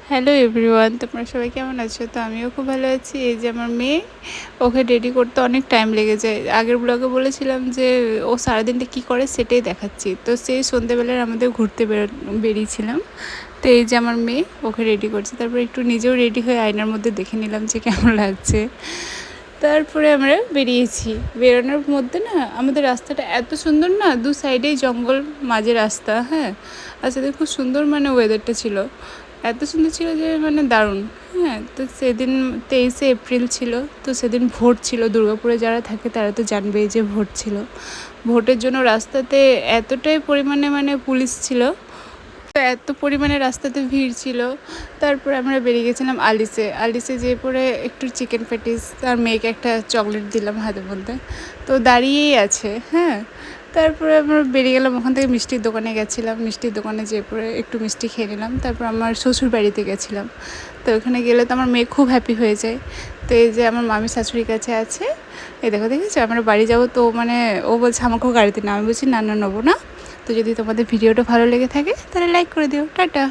Hello everyone, তোমরা সবাই কেমন আছো? তো আমিও খুব ভালো আছি। এই যে আমার মেয়ে, ওকে রেডি করতে অনেক টাইম লেগে যায়। আগের ব্লগে বলেছিলাম যে ও সারাদিনটা কী করে সেটাই দেখাচ্ছি। তো সেই সন্ধ্যেবেলার আমাদের ঘুরতে বেরিয়েছিলাম। তো এই যে আমার মেয়ে, ওকে রেডি করছে। তারপর একটু নিজেও রেডি হয়ে আয়নার মধ্যে দেখে নিলাম যে কেমন লাগছে। তারপরে আমরা বেরিয়েছি। বেরোনোর মধ্যে না আমাদের রাস্তাটা এত সুন্দর, না দু সাইডেই জঙ্গল, মাঝে রাস্তা। হ্যাঁ, আর সেদিন খুব সুন্দর ওয়েদারটা ছিল, এত সুন্দর ছিল যে দারুণ। হ্যাঁ, তো সেদিন 23শে এপ্রিল ছিল। তো সেদিন ভোট ছিল। দুর্গাপুরে যারা থাকে তারা তো জানবেই যে ভোট ছিল। ভোটের জন্য রাস্তাতে এতটাই পরিমাণে পুলিশ ছিল, তো এত পরিমাণে রাস্তাতে ভিড় ছিল। তারপরে আমরা বেরিয়ে গেছিলাম আলিসে যেয়ে পরে একটু চিকেন প্যাটিস আর মেয়েকে একটা চকলেট দিলাম হাতে মধ্যে। তো দাঁড়িয়েই আছে। হ্যাঁ, তারপরে আমরা বেরিয়ে গেলাম। ওখান থেকে মিষ্টির দোকানে গেছিলাম। মিষ্টির দোকানে যেয়ে পরে একটু মিষ্টি খেয়ে নিলাম। তারপর আমার শ্বশুর বাড়িতে গেছিলাম। তো ওখানে গেলে তো আমার মেয়ে খুব হ্যাপি হয়ে যায়। তো এই যে আমার মামি শাশুড়ির কাছে আছে, এই দেখেছো আমরা বাড়ি যাবো। তো ও বলছে আমাকেও গাড়িতে না, আমি বলছি না নেবো না। তো যদি তোমাদের ভিডিওটা ভালো লেগে থাকে তাহলে লাইক করে দিও। টাটা।